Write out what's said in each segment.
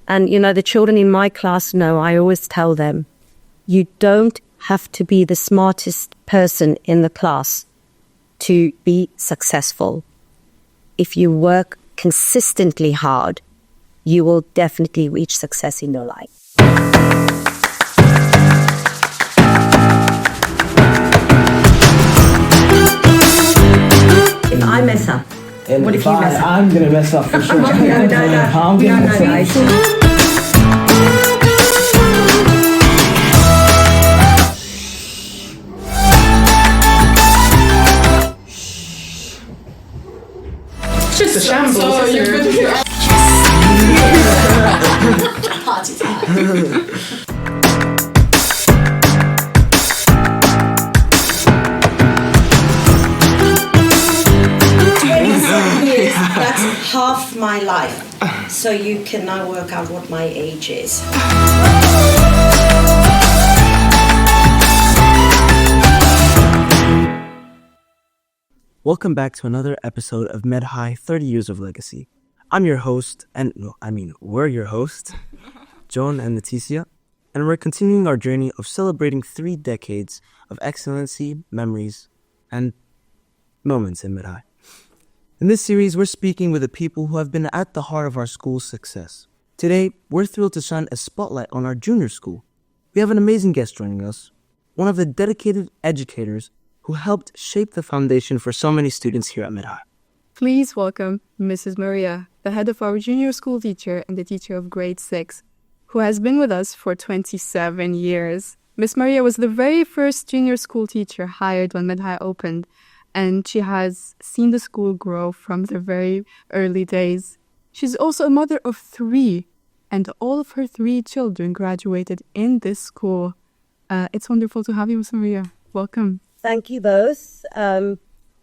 And, the children in my class know, I always tell them, you don't have to be the smartest person in the class to be successful. If you work consistently hard, you will definitely reach success in your life. If I mess up, what if you mess up? I'm going to mess up for sure. No. I'm going to mess up. It's just a shambles. So you're good with your party time. That's half my life. So you can now work out what my age is. Welcome back to another episode of MedHigh 30 Years of Legacy. I'm your host, we're your hosts, Joan and Leticia, and we're continuing our journey of celebrating 3 decades of excellency, memories, and moments in MedHigh. In this series, we're speaking with the people who have been at the heart of our school's success. Today, we're thrilled to shine a spotlight on our junior school. We have an amazing guest joining us, one of the dedicated educators who helped shape the foundation for so many students here at MedHigh. Please welcome Mrs. Maria, the head of our junior school teacher and the teacher of grade 6, who has been with us for 27 years. Miss Maria was the very first junior school teacher hired when MedHigh opened, and she has seen the school grow from the very early days. She's also a mother of 3, and all of her 3 children graduated in this school. It's wonderful to have you, Miss Maria. Welcome. Thank you both.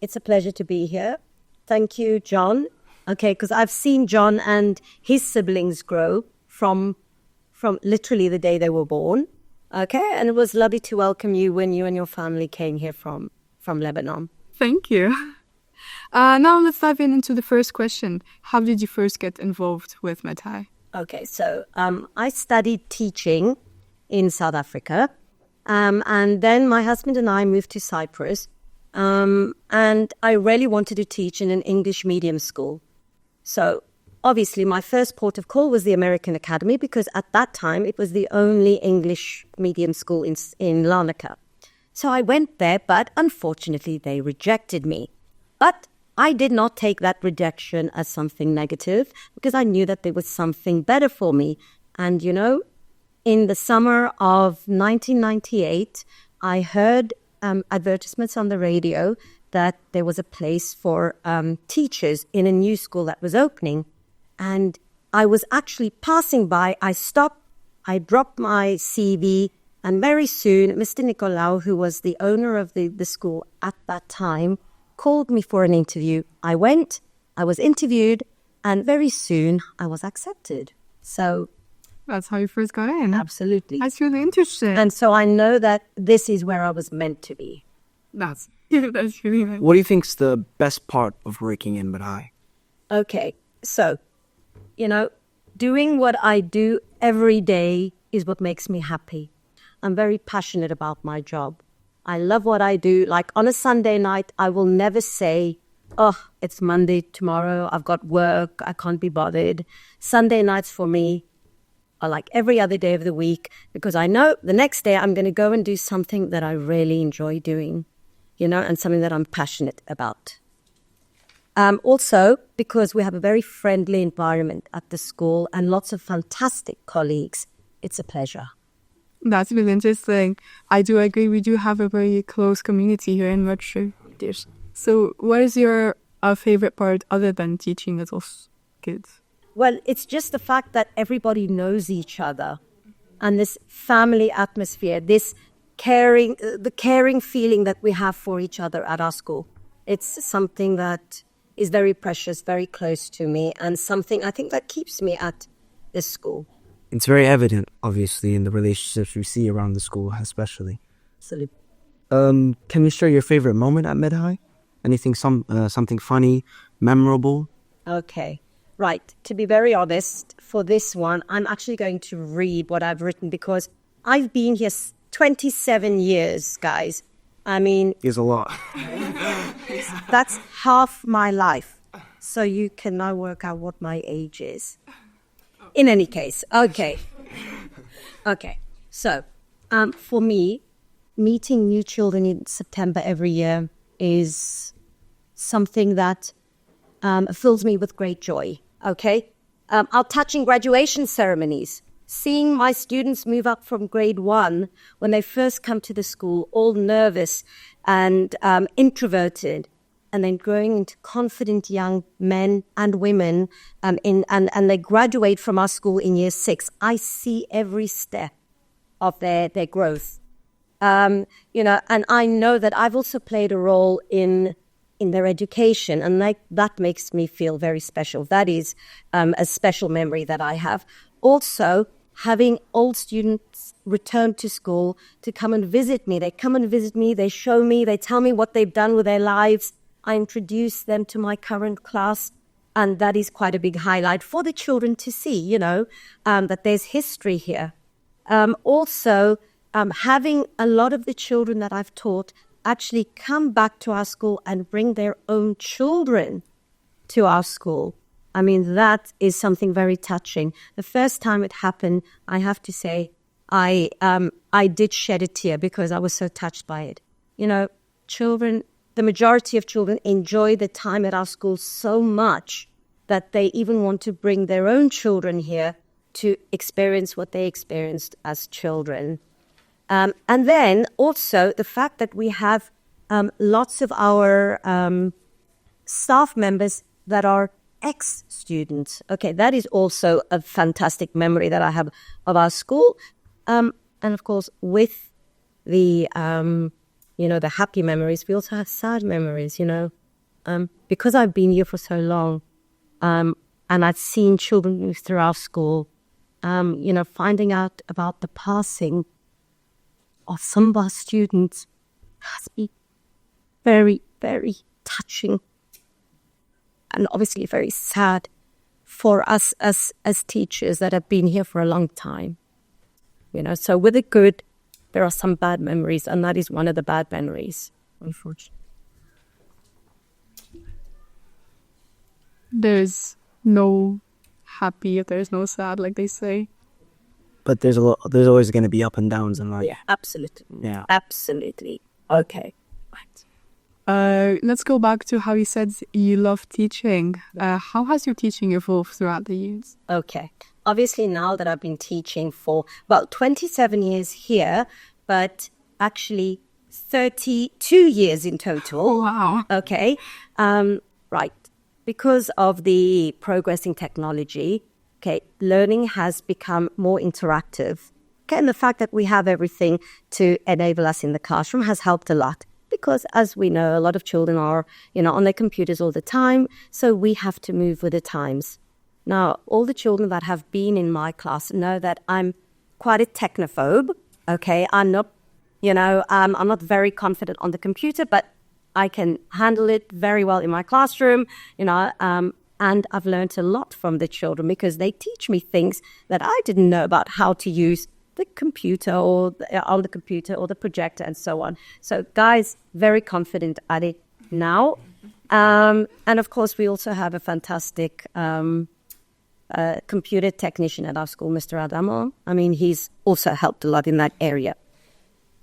It's a pleasure to be here. Thank you, John. Okay, because I've seen John and his siblings grow from literally the day they were born. Okay, and it was lovely to welcome you when you and your family came here from Lebanon. Thank you. Now let's dive into the first question. How did you first get involved with MedHigh? Okay, so I studied teaching in South Africa. And then my husband and I moved to Cyprus. And I really wanted to teach in an English medium school. So obviously my first port of call was the American Academy, because at that time it was the only English medium school in Larnaca. So I went there, but unfortunately they rejected me. But I did not take that rejection as something negative, because I knew that there was something better for me. And in the summer of 1998, I heard advertisements on the radio that there was a place for teachers in a new school that was opening. And I was actually passing by. I stopped, I dropped my CV, and very soon, Mr. Nicolau, who was the owner of the school at that time, called me for an interview. I went, I was interviewed, and very soon I was accepted. So that's how you first got in. Absolutely. That's really interesting. And so I know that this is where I was meant to be. That's really nice. What do you think's the best part of working in MedHigh? Okay, so, doing what I do every day is what makes me happy. I'm very passionate about my job. I love what I do. Like on a Sunday night, I will never say, oh, it's Monday tomorrow, I've got work, I can't be bothered. Sunday nights for me are like every other day of the week, because I know the next day I'm going to go and do something that I really enjoy doing, and something that I'm passionate about. Also, because we have a very friendly environment at the school and lots of fantastic colleagues, it's a pleasure. That's really interesting. I do agree. We do have a very close community here in Rochester. So what is your favorite part other than teaching little kids? Well, it's just the fact that everybody knows each other, and this family atmosphere, this the caring feeling that we have for each other at our school. It's something that is very precious, very close to me, and something I think that keeps me at this school. It's very evident, obviously, in the relationships we see around the school, especially. Absolutely. Can you share your favorite moment at MedHigh? Anything, something funny, memorable? Okay. Right. To be very honest, for this one, I'm actually going to read what I've written because I've been here 27 years, guys. I mean, Is a lot. that's half my life. So you can now work out what my age is. In any case, okay. Okay. So, for me, meeting new children in September every year is something that fills me with great joy. Okay. I'll touch in graduation ceremonies. Seeing my students move up from grade 1 when they first come to the school, all nervous and introverted, and then growing into confident young men and women, and they graduate from our school in year 6. I see every step of their growth. And I know that I've also played a role in their education, and that makes me feel very special. That is a special memory that I have. Also, having old students return to school to come and visit me. They come and visit me, they show me, they tell me what they've done with their lives. I introduce them to my current class, and that is quite a big highlight for the children to see, that there's history here. Also, having a lot of the children that I've taught actually come back to our school and bring their own children to our school. I mean, that is something very touching. The first time it happened, I have to say, I did shed a tear because I was so touched by it. Children, the majority of children enjoy the time at our school so much that they even want to bring their own children here to experience what they experienced as children. And then also the fact that we have lots of our staff members that are ex-students. Okay, that is also a fantastic memory that I have of our school. And of course, with the, the happy memories, we also have sad memories, because I've been here for so long, and I've seen children move through our school, finding out about the passing of some of our students has been very, very touching. And obviously very sad for us as teachers that have been here for a long time. So with the good, there are some bad memories, and that is one of the bad memories, unfortunately. There's no happy if there's no sad, like they say. But there's always going to be up and downs in life. Yeah, absolutely. Yeah. Absolutely. Okay. Right. Let's go back to how you said you love teaching. How has your teaching evolved throughout the years? Okay. Obviously, now that I've been teaching for about 27 years here, but actually 32 years in total. Wow. Okay. Right. Because of the progress in technology, learning has become more interactive. Okay, and the fact that we have everything to enable us in the classroom has helped a lot. Because as we know, a lot of children are, on their computers all the time. So we have to move with the times. Now, all the children that have been in my class know that I'm quite a technophobe. Okay, I'm not very confident on the computer, but I can handle it very well in my classroom, and I've learned a lot from the children because they teach me things that I didn't know about how to use the computer or on the computer or the projector and so on. So guys, very confident at it now. And of course, we also have a fantastic computer technician at our school, Mr. Adamo. I mean, he's also helped a lot in that area.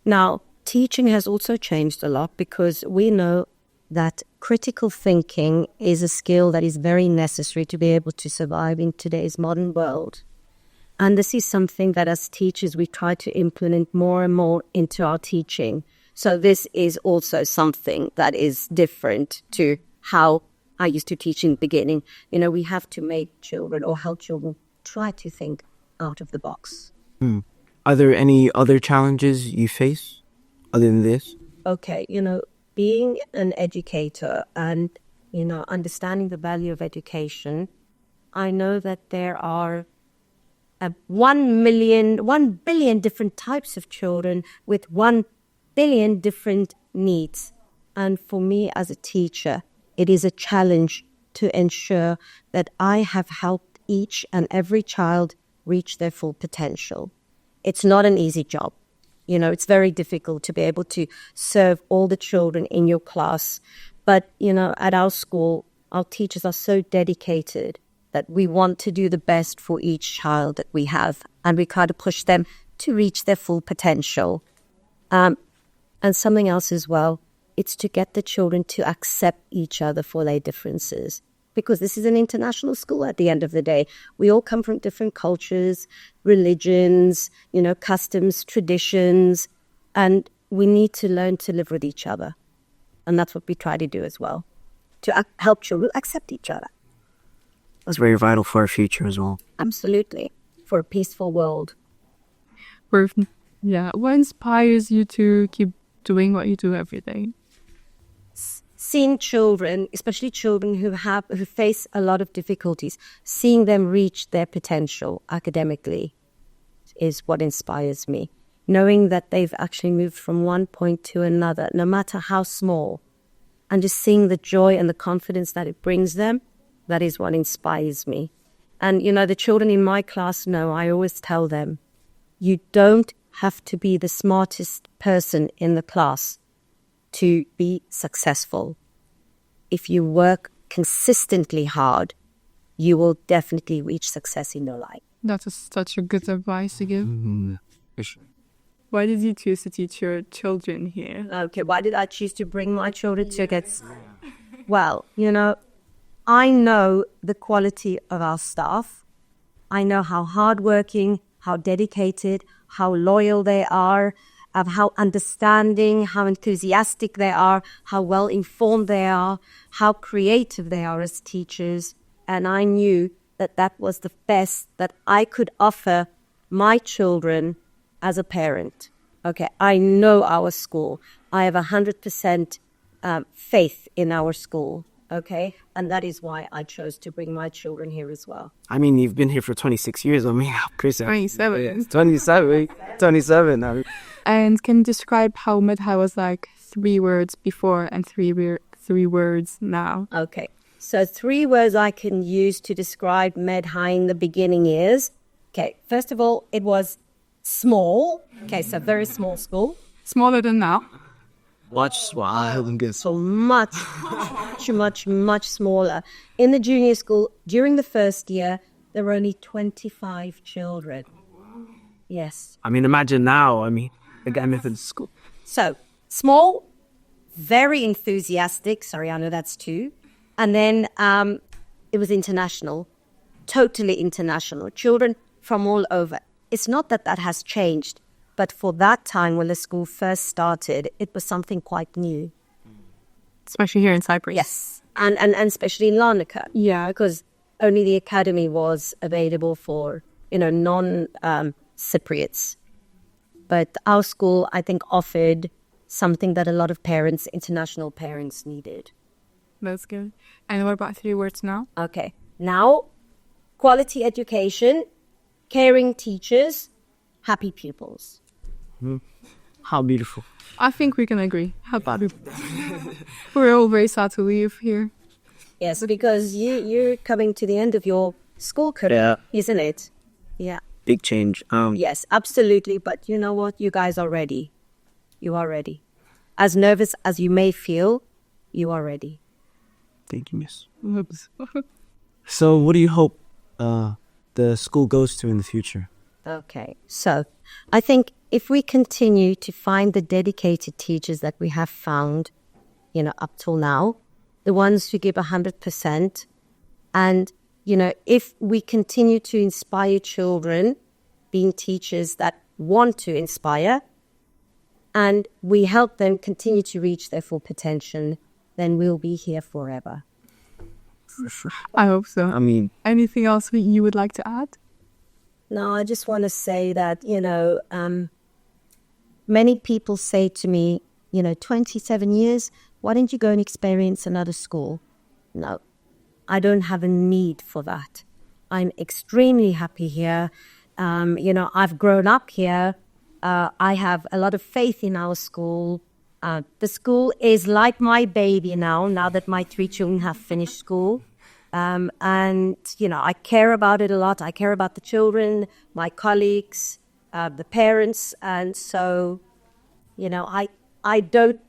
Now, teaching has also changed a lot because we know that critical thinking is a skill that is very necessary to be able to survive in today's modern world. And this is something that as teachers, we try to implement more and more into our teaching. So this is also something that is different to how I used to teach in the beginning. We have to make children or help children try to think out of the box. Are there any other challenges you face other than this? Okay, being an educator and, understanding the value of education, I know that there are 1 billion different types of children with 1 billion different needs. And for me as a teacher, it is a challenge to ensure that I have helped each and every child reach their full potential. It's not an easy job. It's very difficult to be able to serve all the children in your class. But, at our school, our teachers are so dedicated that we want to do the best for each child that we have. And we try to push them to reach their full potential. And something else as well, it's to get the children to accept each other for their differences. Because this is an international school at the end of the day. We all come from different cultures, religions, customs, traditions, and we need to learn to live with each other. And that's what we try to do as well, to help children accept each other. That's very vital for our future as well. Absolutely, for a peaceful world. What inspires you to keep doing what you do every day? Seeing children, especially children who face a lot of difficulties, seeing them reach their potential academically is what inspires me. Knowing that they've actually moved from one point to another, no matter how small, and just seeing the joy and the confidence that it brings them, that is what inspires me. And, the children in my class know, I always tell them, you don't have to be the smartest person in the class to be successful. If you work consistently hard, you will definitely reach success in your life. That's such a good advice to give. For sure. Why did you choose to teach your children here? Okay, why did I choose to bring my children to get... Well, I know the quality of our staff. I know how hardworking, how dedicated, how loyal they are, of how understanding, how enthusiastic they are, how well informed they are, how creative they are as teachers. And I knew that that was the best that I could offer my children as a parent. Okay, I know our school. I have 100% faith in our school. Okay, and that is why I chose to bring my children here as well. I mean, you've been here for 26 years. I mean, Chris, 27. 27. And can you describe how Medhai was like 3 words before and three words now? Okay, so 3 words I can use to describe Medhai in the beginning is, okay, first of all, it was small. Okay, so very small school. Smaller than now. So much smaller. In the junior school, during the first year, there were only 25 children. Yes. I mean, imagine now. I mean, again, in school. So, small, very enthusiastic. Sorry, I know that's 2. And then it was international, totally international. Children from all over. It's not that that has changed. But for that time, when the school first started, it was something quite new. Especially here in Cyprus. Yes, and especially in Larnaca. Yeah. Because only the academy was available for, non-Cypriots. But our school, I think, offered something that a lot of parents, international parents, needed. That's good. And what about 3 words now? Okay. Now, quality education, caring teachers, happy pupils. How beautiful. I think we can agree. How about it? We're all very sad to leave here. Yes, because you're coming to the end of your school career, isn't it? Yeah. Big change. Yes, absolutely. But you know what? You guys are ready. You are ready. As nervous as you may feel, you are ready. Thank you, miss. So what do you hope the school goes to in the future? Okay, so I think if we continue to find the dedicated teachers that we have found, up till now, the ones who give 100%, and, if we continue to inspire children, being teachers that want to inspire, and we help them continue to reach their full potential, then we'll be here forever. I hope so. I mean... Anything else you would like to add? No, I just want to say that, many people say to me, 27 years, why didn't you go and experience another school? No, I don't have a need for that. I'm extremely happy here. I've grown up here. I have a lot of faith in our school. The school is like my baby now that my 3 children have finished school. And, I care about it a lot. I care about the children, my colleagues, the parents. And so, I don't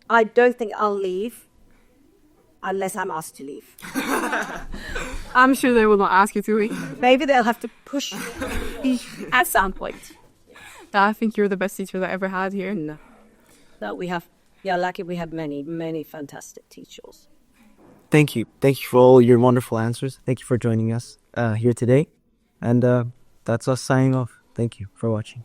think I'll leave unless I'm asked to leave. I'm sure they will not ask you to leave Maybe they'll have to push me at some point. I think you're the best teacher that I ever had here. No. So lucky we have many, many fantastic teachers. Thank you. Thank you for all your wonderful answers. Thank you for joining us here today. And that's us signing off. Thank you for watching.